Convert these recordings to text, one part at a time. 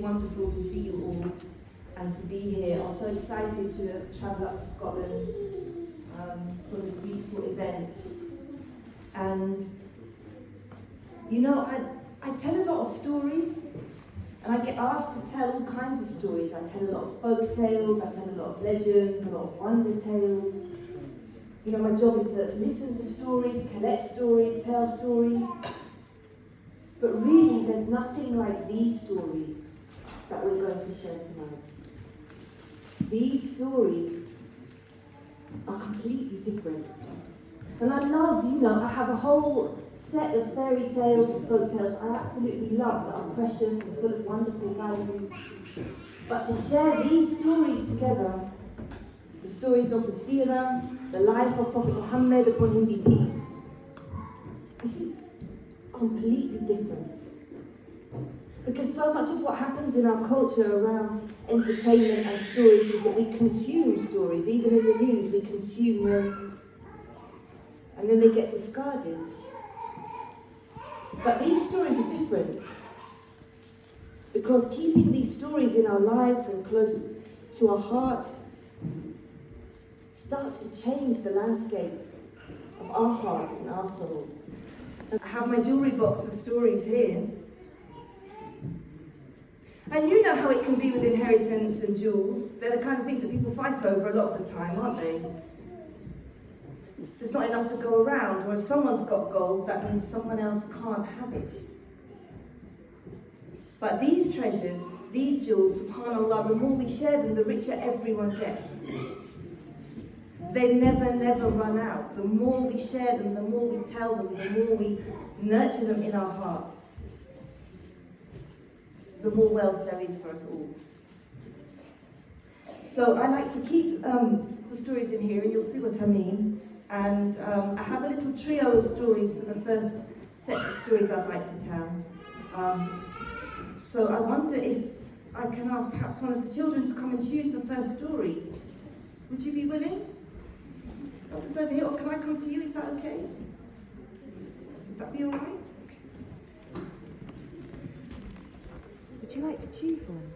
wonderful to see you all and to be here. I'm so excited to travel up to Scotland for this beautiful event. And you know, I tell a lot of stories, and I get asked to tell all kinds of stories. I tell a lot of folk tales, I tell a lot of legends, a lot of wonder tales. You know, my job is to listen to stories, collect stories, tell stories. But really, there's nothing like these stories that we're going to share tonight. These stories are completely different. And I love, you know, I have a whole set of fairy tales and folk tales I absolutely love that are precious and full of wonderful values. But to share these stories together, the stories of the Seerah, the life of Prophet Muhammad, upon him be peace, this is completely different. Because so much of what happens in our culture around entertainment and stories is that we consume stories. Even in the news, we consume them, and then they get discarded. But these stories are different, because keeping these stories in our lives and close to our hearts starts to change the landscape of our hearts and our souls. I have my jewellery box of stories here. And you know how it can be with inheritance and jewels. They're the kind of things that people fight over a lot of the time, aren't they? There's not enough to go around, or if someone's got gold, that means someone else can't have it. But these treasures, these jewels, subhanAllah, the more we share them, the richer everyone gets. They never run out. The more we share them, the more we tell them, the more we nurture them in our hearts, the more wealth there is for us all. So I like to keep the stories in here, and you'll see what I mean. And I have a little trio of stories for the first set of stories I'd like to tell. So I wonder if I can ask perhaps one of the children to come and choose the first story. Would you be willing? Others over here, or can I come to you? Is that okay? Would that be all right? Would you like to choose one?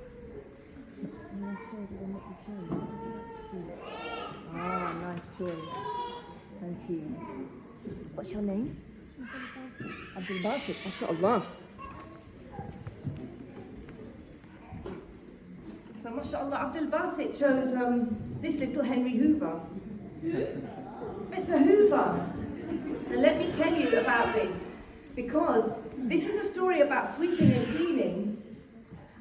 Ah, nice choice. Thank you. What's your name? Abdul Basit, mashallah. So mashallah, Abdul Basit chose this little Henry Hoover. It's a Hoover. And let me tell you about this, because this is a story about sweeping and cleaning.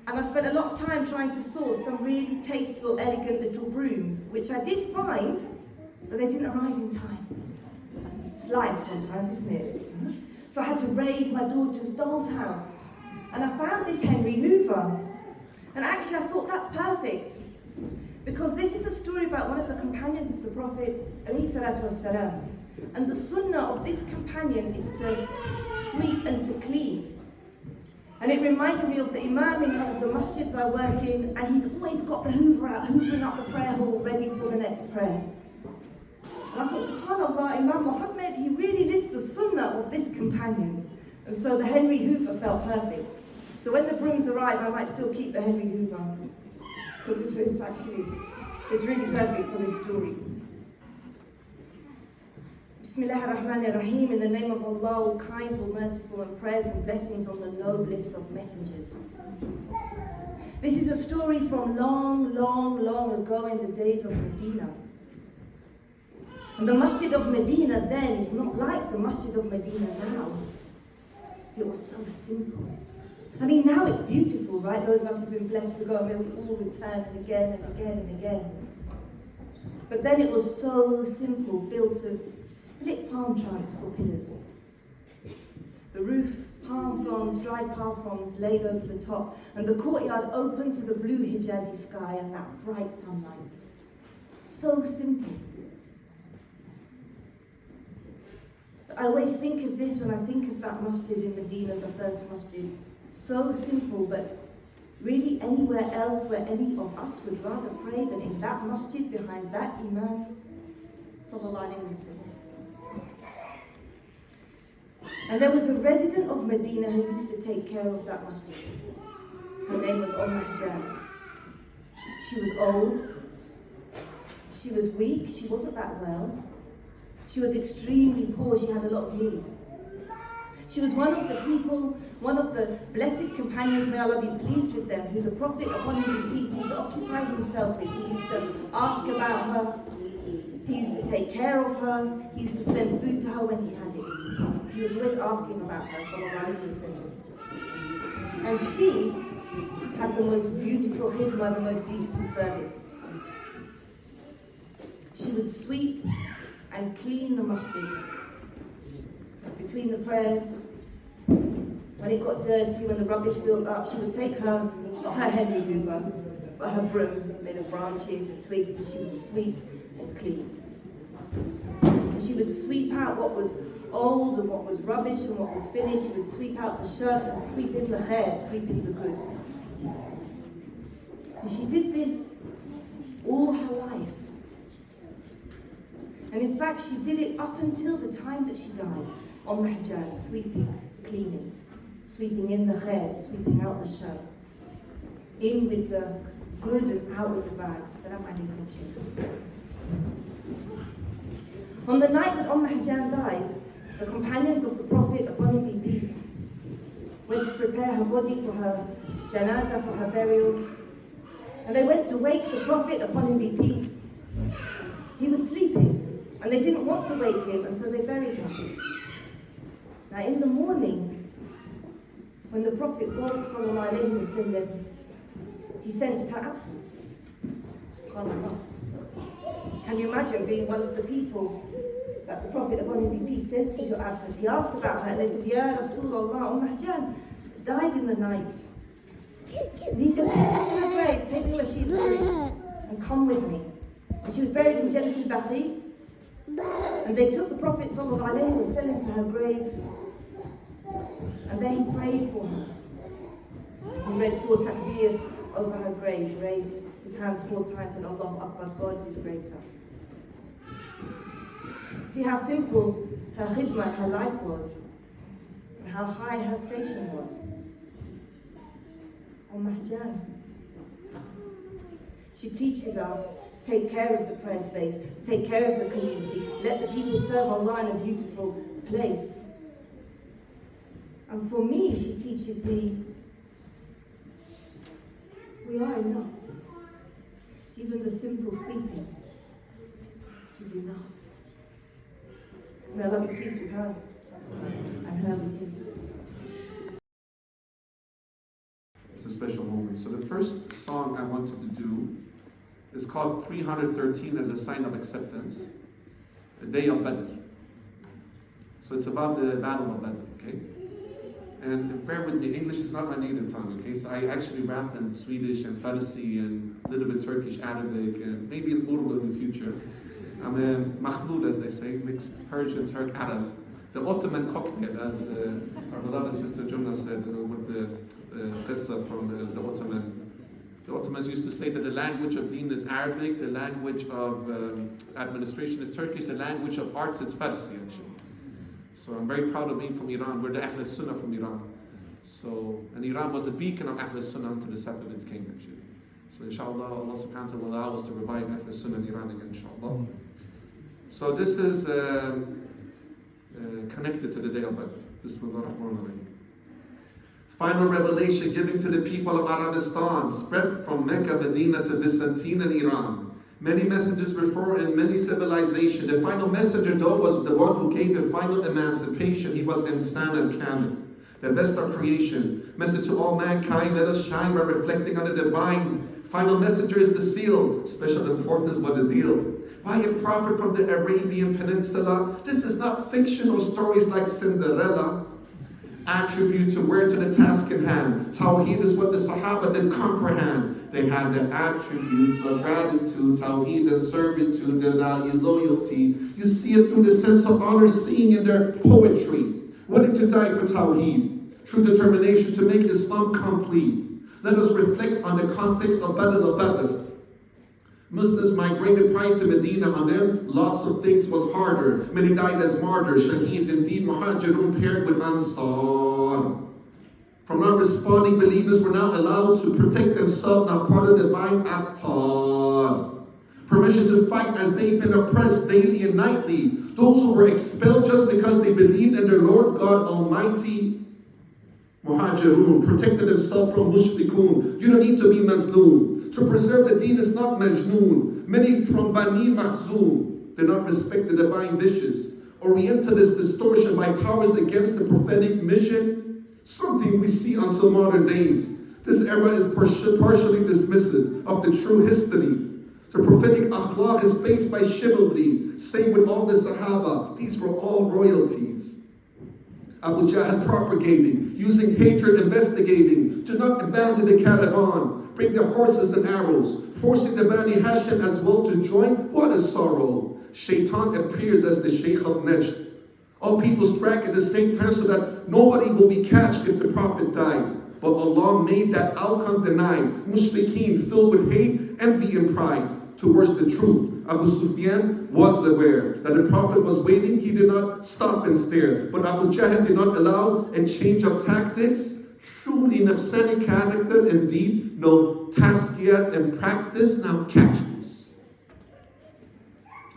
And I spent a lot of time trying to source some really tasteful, elegant little brooms, which I did find, but they didn't arrive in time. It's life sometimes, isn't it? So I had to raid my daughter's doll's house, and I found this Henry Hoover. And actually I thought that's perfect, because this is a story about one of the companions of the Prophet, alayhi salatu wassalam. And the sunnah of this companion is to sweep and to clean. And it reminded me of the imam in one of the masjids I work in, and he's always got the hoover out, hoovering up the prayer hall, ready for the next prayer. And I thought, subhanAllah, Imam Muhammad, he really lives the sunnah of this companion. And so the Henry Hoover felt perfect. So when the brooms arrive, I might still keep the Henry Hoover, because it's really perfect for this story. Bismillah ar-Rahman ar-Rahim, in the name of Allah, all kind, all merciful, and prayers and blessings on the noblest of messengers. This is a story from long ago in the days of Medina. And the Masjid of Medina then is not like the Masjid of Medina now. It was so simple. I mean, now it's beautiful, right? Those of us who've been blessed to go, and we all return again and again and again. But then it was so simple, built of split palm trunks for pillars. The roof, palm fronds, dried palm fronds laid over the top, and the courtyard open to the blue Hijazi sky and that bright sunlight. So simple. But I always think of this when I think of that masjid in Medina, the first masjid. So simple, but really anywhere else where any of us would rather pray than in that masjid behind that imam, sallallahu alayhi wa sallam. And there was a resident of Medina who used to take care of that masjid. Her name was Mahjan. She was old. She was weak. She wasn't that well. She was extremely poor. She had a lot of need. She was one of the people, one of the blessed companions, may Allah be pleased with them, who the Prophet, upon him be peace, used to occupy himself with. He used to ask about her. He used to take care of her. He used to send food to her when he had it. He was always asking about her, sallallahu alaihi wasallam. And she had the most beautiful khidmah, the most beautiful service. She would sweep and clean the masjid. Between the prayers, when it got dirty, when the rubbish built up, she would take her, not her hand remover, but her broom made of branches and twigs, and she would sweep and clean. And she would sweep out what was old and what was rubbish and what was finished. She would sweep out the shirt and sweep in the hair, sweep in the good. And she did this all her life. And in fact, she did it up until the time that she died. On Mahjan, sweeping, cleaning, sweeping in the hair, sweeping out the shirt. In with the good and out with the bad. Salam alaikum, Shaykh. On the night that Mahjan died, the companions of the Prophet, upon him be peace, went to prepare her body for her janazah, for her burial. And they went to wake the Prophet, upon him be peace. He was sleeping, and they didn't want to wake him, and so they buried him. Now in the morning, when the Prophet woke, sallallahu alayhi wa sallam, he sensed her absence. SubhanAllah. Can you imagine being one of the people that the Prophet, upon him be peace, senses your absence? He asked about her and they said, Ya Rasulullah, Mahjan died in the night. And he said, take her to her grave, take her where she is buried, and come with me. And she was buried in Jannat al-Baqi. And they took the Prophet sallallahu alayhi wa sallam to her grave. And then he prayed for her. He read 4 takbir over her grave, raised his hands 4 times and Allahu Akbar, God is greater. See how simple her khidmah, her life was, and how high her station was. Mahjan. She teaches us, take care of the prayer space, take care of the community, let the people serve Allah in a beautiful place. And for me, she teaches me, we are enough. Even the simple sweeping is enough. May Allah be pleased with her and her with him. It's a special moment. So the first song I wanted to do is called 313 as a sign of acceptance, the day of Badr. So it's about the battle of Badr, okay? And bear with me, English is not my native tongue, okay? So I actually rap in Swedish and Farsi and a little bit Turkish, Arabic, and maybe in Urdu in the future. I'm a makhlud, as they say, mixed Persian, Turk, Arab. The Ottoman cocktail, as our beloved sister Jumana said, with the qissa from the Ottoman. The Ottomans used to say that the language of deen is Arabic, the language of administration is Turkish, the language of arts is Farsi, actually. So I'm very proud of being from Iran. We're the Ahl Sunnah from Iran. So, and Iran was a beacon of Ahl Sunnah until the Safavids came, actually. So inshallah, Allah subhanahu wa ta'ala will allow us to revive Ahl Sunnah in Iran again, inshallah. So this is connected to the day of Badr. Bismillah ar-Rahman ar-Rahim. Final revelation given to the people of Arabistan, spread from Mecca, Medina to Byzantine and Iran. Many messages refer in many civilizations. The final messenger though was the one who gave the final emancipation. He was Insan al-Kamil, the best of creation. Message to all mankind, let us shine by reflecting on the divine. Final messenger is the seal, special importance but the deal. By a prophet from the Arabian Peninsula, this is not fiction or stories like Cinderella. Attribute to wear to the task in hand. Tawheed is what the Sahaba did comprehend. They had the attributes of gratitude, Tawheed and servitude, their value, loyalty. You see it through the sense of honor, seeing in their poetry. Willing to die for Tawheed. True determination to make Islam complete. Let us reflect on the context of Badr. Muslims migrated prior to Medina. On them, lots of things was harder. Many died as martyrs. Shaheed, indeed, Muhajirun paired with Ansar. From not responding, believers were now allowed to protect themselves, not part of the divine at all. Permission to fight as they've been oppressed daily and nightly. Those who were expelled just because they believed in their Lord God Almighty. Muhajirun protected themselves from mushrikun. You don't need to be mazloom. To preserve the deen is not majnoon. Many from Bani Makhzum did not respect the divine wishes. Orientalist distortion by powers against the prophetic mission, something we see until modern days. This era is partially dismissive of the true history. The prophetic akhlaq is based by chivalry. Same with all the Sahaba. These were all royalties. Abu Jahl propagating, using hatred, investigating. Do not abandon the caravan. Bring the horses and arrows. Forcing the Bani Hashim as well to join. What a sorrow. Shaitan appears as the Sheikh of Najd. All people strike at the same time so that nobody will be catched if the Prophet died. But Allah made that outcome denied. Mushrikeen filled with hate, envy, and pride towards the truth. Abu Sufyan was aware that the Prophet was waiting. He did not stop and stare. But Abu Jahl did not allow a change of tactics. Truly nafsani character, indeed, no taskiyat and practice. Now catch this.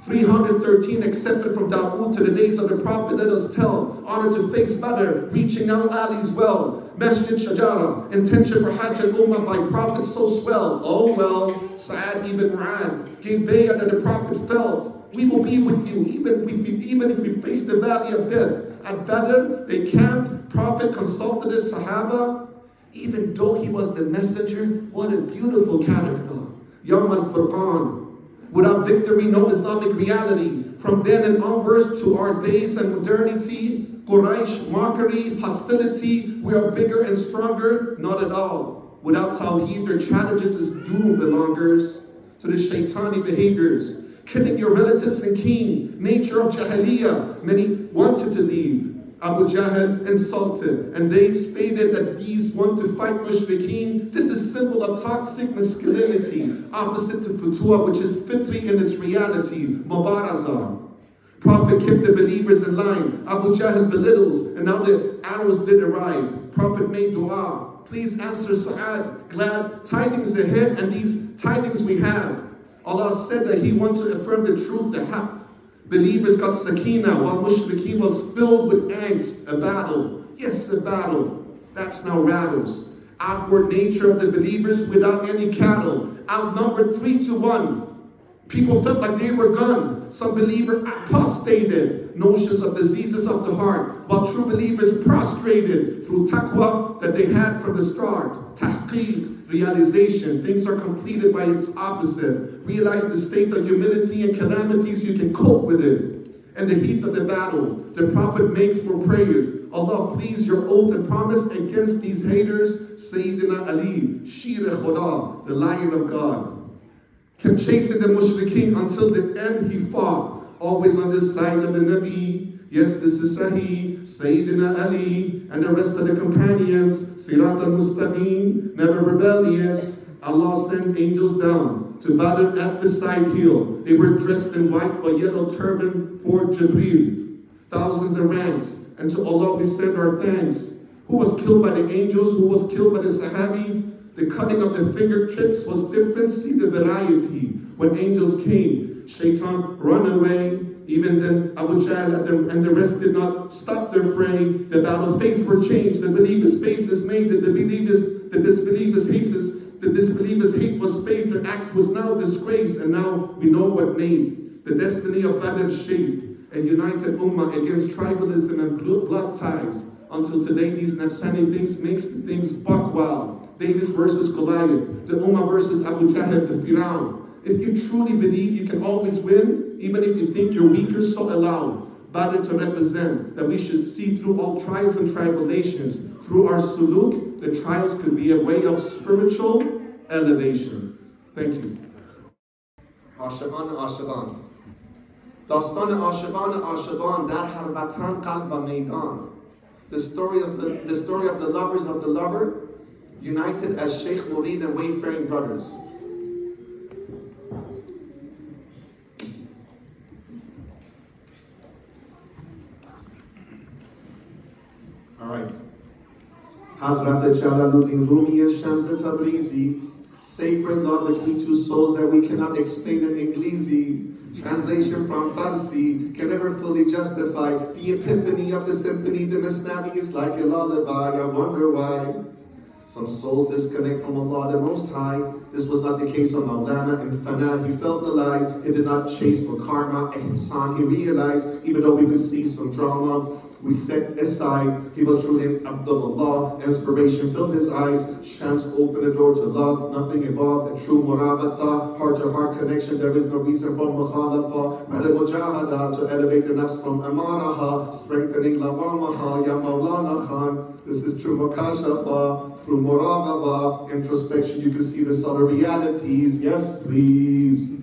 313 accepted from Dawood to the days of the Prophet. Let us tell. Honor to face Badr, reaching out Ali's well. Masjid Shajara, intention for Hajj and Ummah by Prophet so swell. Oh well, Sa'ad ibn Mu'ad gave bay'ah that the Prophet felt. We will be with you, even if we face the valley of death. At Badr, they camped. Prophet consulted his Sahaba. Even though he was the messenger, what a beautiful character. Yawm al-Furqan. Without victory, no Islamic reality. From then and onwards to our days and modernity, Quraysh, mockery, hostility, we are bigger and stronger? Not at all. Without Tawheed, their challenges is doom belongers to the shaitani behaviors. Killing your relatives and kin, nature of Jahiliyyah. Many wanted to leave. Abu Jahl insulted, and they stated that these want to fight mushrikeen. This is symbol of toxic masculinity, opposite to futua, which is fitri in its reality, mubaraza. Prophet kept the believers in line. Abu Jahl belittles, and now the arrows did arrive. Prophet made dua. Please answer Sa'ad. Glad tidings ahead, and these tidings we have. Allah said that He wants to affirm the truth, the haqq. Believers got sakina, while mushrikeen was filled with angst, a battle. Yes, a battle. That's now rattles. Outward nature of the believers without any cattle. Outnumbered 3-1. People felt like they were gone. Some believers apostated. Notions of diseases of the heart. While true believers prostrated through taqwa that they had from the start. Tahqiq, realization. Things are completed by its opposite. Realize the state of humility and calamities, you can cope with it. And the heat of the battle, the Prophet makes for prayers. Allah, please your oath and promise against these haters. Sayyidina Ali, Shir Khuda, the Lion of God, kept chasing the mushrikeen until the end he fought. Always on this side of the Nabi. Yes, this is Sahih, Sayyidina Ali, and the rest of the companions. Sirat al-Mustaqim, never rebellious. Allah sent angels down to Badr at the side hill. They were dressed in white but yellow turban for Jibreel. Thousands of ranks. And to Allah we send our thanks. Who was killed by the angels? Who was killed by the Sahabi? The cutting of the fingertips was different. See the variety. When angels came, Shaitan run away. Even then, Abu Jahl and the rest did not stop their fray. The battle faces were changed. The believers' faces made. The disbelievers' hate was faced. Their acts was now disgraced. And now we know what made. The destiny of Badr shaped and united Ummah against tribalism and blood ties. Until today, these nafsani things makes the things buck wild. Davis versus Goliath. The Ummah versus Abu Jahl, the Firaun. If you truly believe you can always win, even if you think you're weaker, so allow Badr to represent that we should see through all trials and tribulations. Through our suluk, the trials could be a way of spiritual elevation. Thank you. Ashaban. Dastan Ashaban, dar har vatan qalb va maidan. The story of the lovers of the lover, united as Sheikh Murid and wayfaring brothers. All right. Hazrat Jamaluddin Rumi and Shams Tabrizi. Sacred love between two souls that we cannot explain in English. Translation from Farsi can never fully justify the epiphany of the symphony. The Masnavi is like a lullaby. I wonder why some souls disconnect from Allah the Most High. This was not the case of Maulana and Fana. He felt the light. He did not chase for karma. Ihsan. He realized, even though we could see some drama, we set aside. He was truly Abdullah. Inspiration filled his eyes. Shams opened the door to love. Nothing above. A true murabata. Heart-to-heart connection. There is no reason for mukhalafa. Rather mujahada. To elevate the nafs from amaraha. Strengthening lawamaha. Ya Maulana Khan. This is true mukashafa. Through murababa. Introspection. You can see the subtle realities. Yes, please.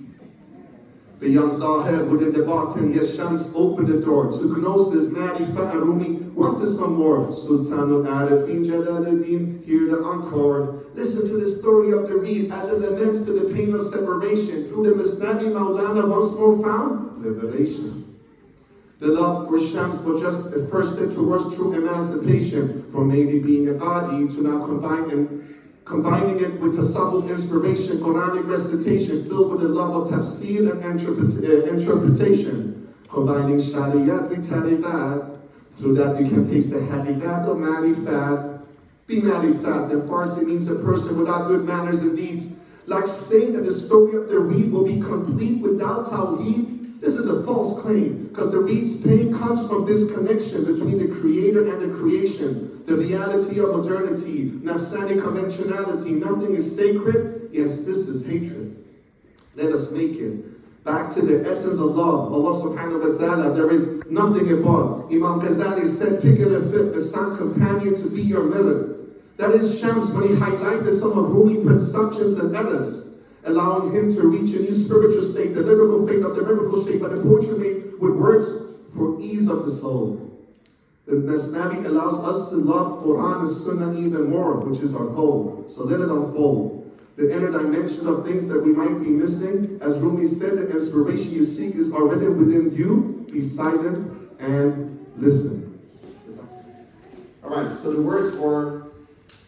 The young Zahir within the batin, yes, Shams opened the door to gnosis, Marifa and Rumi wanted some more. Sultan al-Arifin Jalaluddin, hear the encore. Listen to the story of the reed as it laments to the pain of separation. Through the Masnavi, Maulana once more found liberation. The love for Shams was just a first step towards true emancipation, from maybe being a body to now combining it with tasawwuf inspiration, Quranic recitation filled with the love of tafsir and interpretation, combining shariat with tariqat. Through that you can taste the habitat of marifat. Be marifat, that Farsi means a person without good manners and deeds. Like saying that the story of the reed will be complete without tawheed. This is a false claim, because the reed's pain comes from this connection between the creator and the creation. The reality of modernity, nafsani conventionality, nothing is sacred. Yes, this is hatred. Let us make it back to the essence of love. Allah subhanahu wa ta'ala, there is nothing above. Imam Ghazali said, pick it a fit, a sound companion to be your mirror. That is Shams when he highlighted some of Rumi presumptions and errors, allowing him to reach a new spiritual state, the lyrical fate of the miracle state, but the poetry made with words for ease of the soul. The Masnavi allows us to love Quran and Sunnah even more, which is our goal. So let it unfold. The inner dimension of things that we might be missing, as Rumi said, the inspiration you seek is already within you. Be silent and listen. Alright, so the words were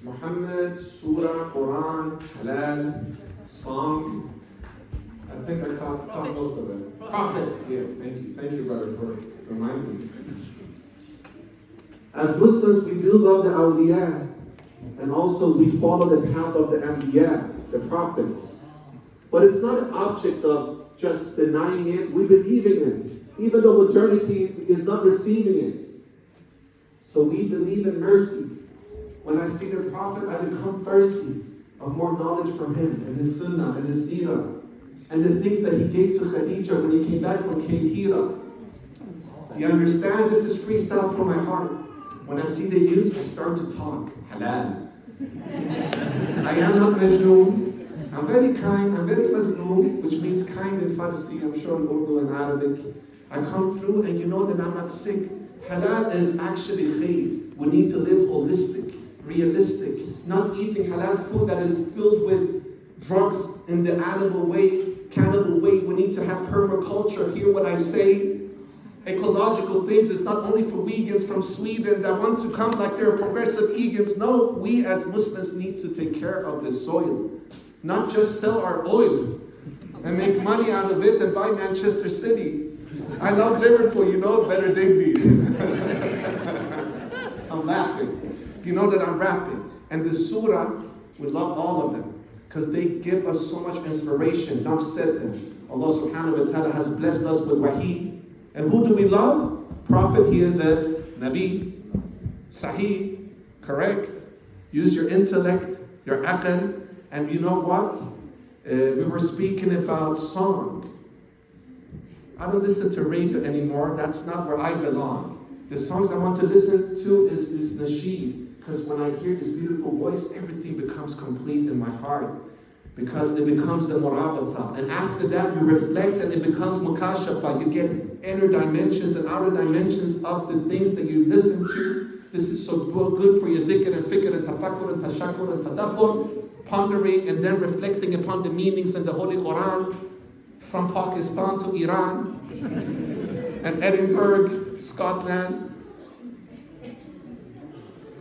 Muhammad, Surah, Quran, Halal, Song. I think I caught most of it. Prophets, yeah, thank you. Thank you, brother, for reminding me. As Muslims, we do love the awliya, and also we follow the path of the anbiya, the prophets. But it's not an object of just denying it, we believe in it, even though modernity is not receiving it. So we believe in mercy. When I see the prophet, I become thirsty of more knowledge from him, and his sunnah, and his seerah, and the things that he gave to Khadija when he came back from Cape Hira. You understand? This is freestyle from my heart. When I see the youths, I start to talk. Halal. I am not Majnoon. I'm very kind. I'm very Maznoon, which means kind in Farsi. I'm sure in Urdu and Arabic. I come through and you know that I'm not sick. Halal is actually khair. We need to live holistic, realistic. Not eating halal food that is filled with drugs in the animal way, cannibal way. We need to have permaculture. Hear what I say. Ecological things. It's not only for vegans from Sweden that want to come like they're progressive vegans. No, we as Muslims need to take care of the soil. Not just sell our oil and make money out of it and buy Manchester City. I love Liverpool, you know, better Digby. I'm laughing. You know that I'm rapping. And the surah, we love all of them because they give us so much inspiration. Naf said them. Allah subhanahu wa ta'ala has blessed us with wahi. And who do we love? Prophet, he is a Nabi, Sahih, correct. Use your intellect, your aql. And you know what? We were speaking about song. I don't listen to radio anymore. That's not where I belong. The songs I want to listen to is nasheed. Because when I hear this beautiful voice, everything becomes complete in my heart. Because it becomes a murabata. And after that, you reflect and it becomes mukashafa. You get inner dimensions and outer dimensions of the things that you listen to. This is so good for your dhikr and fikr and tafakkur and tashakkur and tadabbur. Pondering and then reflecting upon the meanings in the Holy Quran from Pakistan to Iran and Edinburgh, Scotland.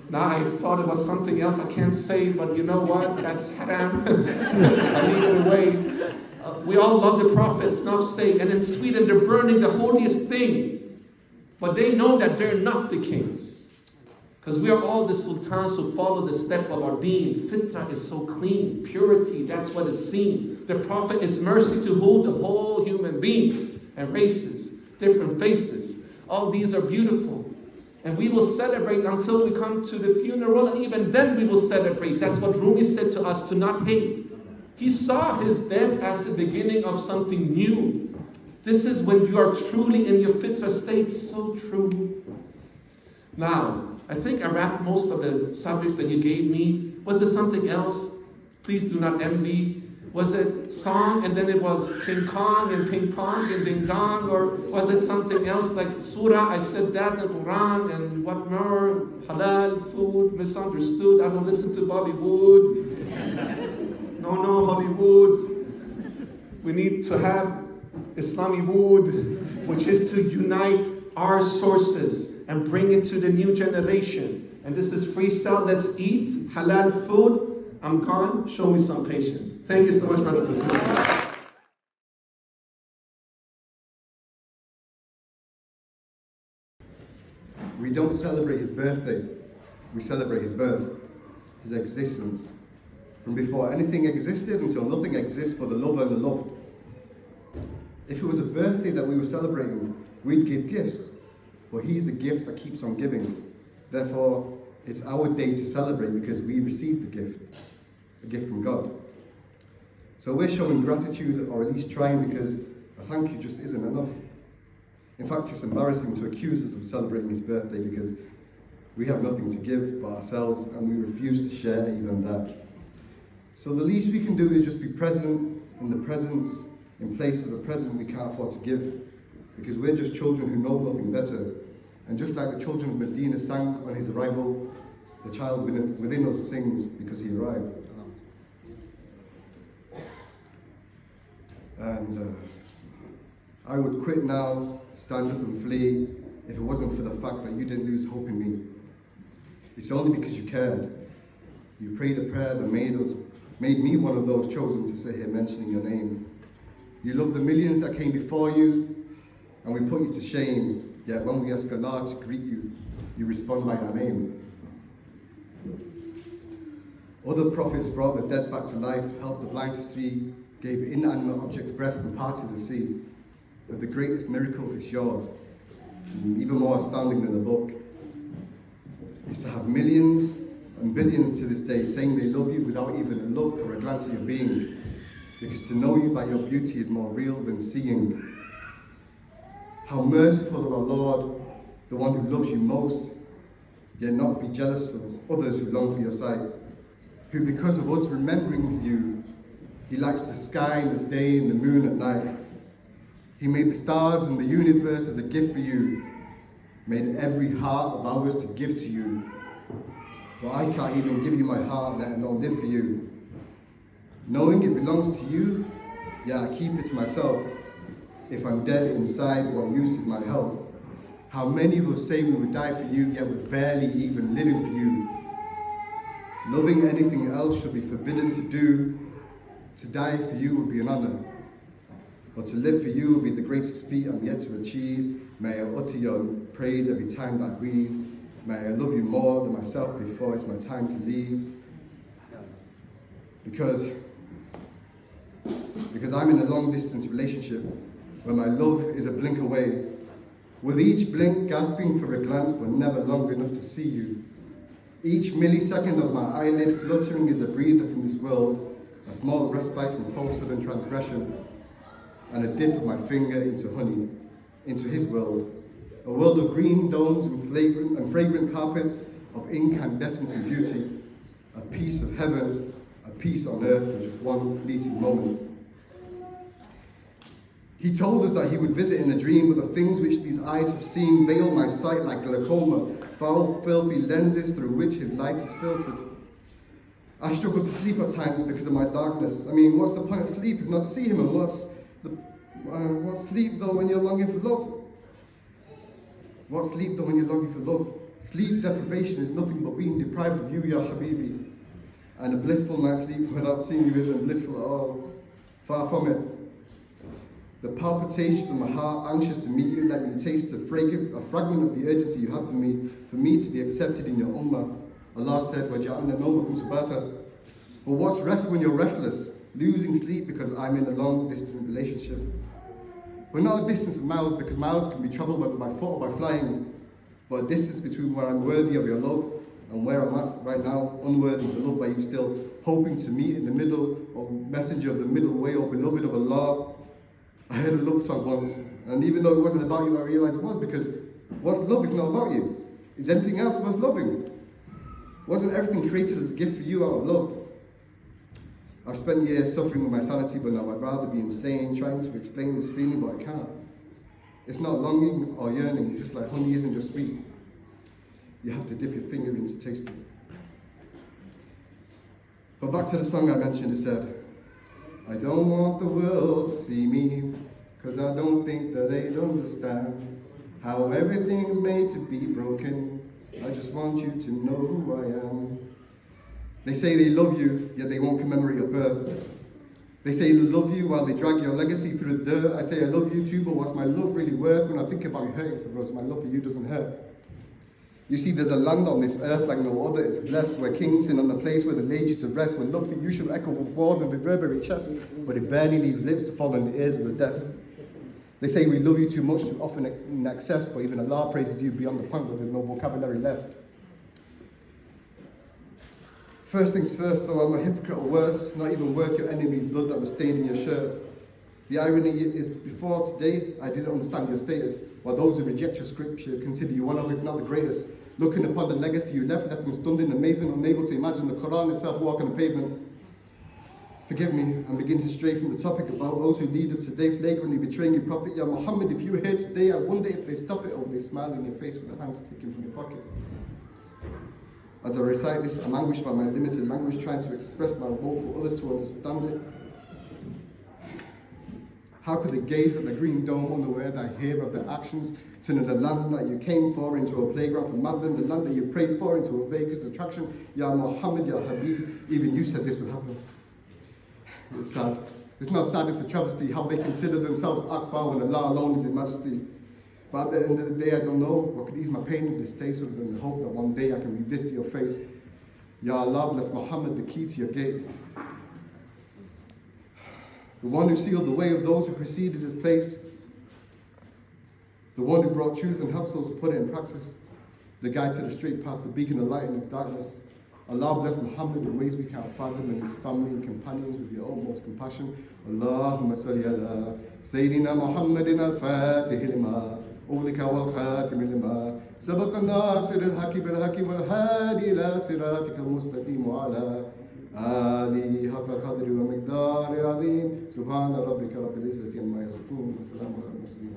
Now I thought about something else I can't say, but you know what? That's haram. I leave it away. We all love the Prophet, it's not safe. And in Sweden, they're burning the holiest thing. But they know that they're not the kings. Because we are all the sultans who follow the step of our deen. Fitra is so clean, purity, that's what it's seen. The Prophet, it's mercy to who? The whole human beings and races, different faces. All these are beautiful. And we will celebrate until we come to the funeral, and even then we will celebrate. That's what Rumi said to us, to not hate. He saw his death as the beginning of something new. This is when you are truly in your fitra state, so true. Now, I think I wrapped most of the subjects that you gave me. Was there something else? Please do not envy. Was it song and then it was King Kong and ping pong and ding dong? Or was it something else like surah? I said that in the Quran and what more? Halal, food, misunderstood. I don't listen to Bollywood. No, Hollywood. We need to have Islami wood, which is to unite our sources and bring it to the new generation. And this is freestyle. Let's eat halal food. I'm gone. Show me some patience. Thank you so much, brothers and sisters. We don't celebrate his birthday. We celebrate his birth, his existence. From before anything existed until nothing exists but the lover and the loved. If it was a birthday that we were celebrating, we'd give gifts. But he's the gift that keeps on giving. Therefore, it's our day to celebrate because we received the gift. A gift from God. So we're showing gratitude, or at least trying, because a thank you just isn't enough. In fact, it's embarrassing to accuse us of celebrating his birthday because we have nothing to give but ourselves and we refuse to share even that. So the least we can do is just be present in the presence, in place of a present we can't afford to give, because we're just children who know nothing better. And just like the children of Medina sang on his arrival, the child within us sings because he arrived. And I would quit now, stand up and flee, if it wasn't for the fact that you didn't lose hope in me. It's only because you cared. You prayed a prayer that made me one of those chosen to sit here mentioning your name. You love the millions that came before you, and we put you to shame. Yet when we ask Allah to greet you, you respond by our name. Other prophets brought the dead back to life, helped the blind to see, gave inanimate objects breath and parted the sea. But the greatest miracle is yours, and even more astounding than the book, is to have millions and billions to this day saying they love you without even a look or a glance at your being. Because to know you by your beauty is more real than seeing. How merciful of our Lord, the one who loves you most, yet not be jealous of others who long for your sight. Who because of us remembering you, he lights the sky in the day and the moon at night. He made the stars and the universe as a gift for you, made every heart of ours to give to you. But I can't even give you my heart, let alone live for you. Knowing it belongs to you, yet I keep it to myself. If I'm dead inside, what use is my health? How many of us say we would die for you, yet we're barely even living for you? Loving anything else should be forbidden to do. To die for you would be an honor. But to live for you would be the greatest feat I'm yet to achieve. May I utter your praise every time that I breathe. May I love you more than myself before it's my time to leave. Because I'm in a long distance relationship where my love is a blink away. With each blink gasping for a glance but never long enough to see you. Each millisecond of my eyelid fluttering is a breather from this world, a small respite from falsehood and transgression, and a dip of my finger into honey, into his world. A world of green domes and fragrant carpets, of incandescence and beauty, a piece of heaven, a peace on earth for just one fleeting moment. He told us that he would visit in a dream, but the things which these eyes have seen veil my sight like glaucoma, foul, filthy lenses through which his light is filtered. I struggle to sleep at times because of my darkness. I mean, what's the point of sleep if not to see him? And what's sleep though when you're longing for love? What's sleep though when you're longing for love? Sleep deprivation is nothing but being deprived of you, Ya Habibi. And a blissful night's sleep without seeing you isn't blissful at all. Far from it. The palpitations of my heart, anxious to meet you, let me taste a fragment of the urgency you have for me to be accepted in your ummah. Allah said, وَجَعَلْنَا نَوْمَكُمْ سُبَاتًا. But what's rest when you're restless, losing sleep because I'm in a long-distance relationship? We're not a distance of miles, because miles can be travelled whether by foot or by flying, but a distance between where I'm worthy of your love and where I'm at right now, unworthy of the love by you still, hoping to meet in the middle, or messenger of the middle way, or beloved of Allah. I heard a love song once, and even though it wasn't about you, I realised it was, because what's love if not about you? Is anything else worth loving? Wasn't everything created as a gift for you out of love? I've spent years suffering with my sanity, but now I'd rather be insane, trying to explain this feeling, but I can't. It's not longing or yearning, just like honey isn't just sweet. You have to dip your finger in to taste it. But back to the song I mentioned, it said, I don't want the world to see me, cause I don't think that they'd understand how everything's made to be broken. I just want you to know who I am. They say they love you, yet they won't commemorate your birth. They say they love you while they drag your legacy through the dirt. I say I love you too, but what's my love really worth when I think about you hurting for us? My love for you doesn't hurt. You see, there's a land on this earth like no other. It's blessed, where kings sit on the place where they laid you to rest, where love for you shall echo with walls and reverberate chests, but it barely leaves lips to fall on the ears of the deaf. They say we love you too much, too often in excess, but even Allah praises you beyond the point where there's no vocabulary left. First things first, though, I'm a hypocrite or worse, not even worth your enemy's blood that was stained in your shirt. The irony is, before today, I didn't understand your status, while those who reject your scripture consider you one of, if not the greatest. Looking upon the legacy you left them stunned in amazement, unable to imagine the Quran itself walk on the pavement. Forgive me, I'm beginning to stray from the topic about those who lead us today, flagrantly betraying your prophet. Ya Muhammad, if you were here today, I wonder if they stop it or they smile in your face with their hands taken from your pocket. As I recite this, I'm anguished by my limited language, trying to express my woe for others to understand it. How could they gaze at the green dome unaware that I hear of their actions, turning the land that you came for into a playground for madmen, the land that you prayed for into a Vegas attraction? Ya Muhammad, Ya Habib, even you said this would happen. It's sad. It's not sad, it's a travesty how they consider themselves Akbar when Allah alone is in majesty. But at the end of the day, I don't know what could ease my pain and distaste other than the hope that one day I can read this to your face. Ya Allah, bless Muhammad, the key to your gate. The one who sealed the way of those who preceded his place. The one who brought truth and helps those who put it in practice. The guide to the straight path, the beacon of light in the darkness. Allah bless Muhammad in ways we can't fathom, and his family and companions with your utmost compassion. Allahumma salli ala Sayyidina Muhammadin al-Fatih lima أولك والخاتم لما سبق الناصر الحق بالحق والهادي إلى صراطك المستقيم وعلى آله حق قدر ومقدار عظيم سبحان ربك رب العزة عما يصفون وسلام على المرسلين.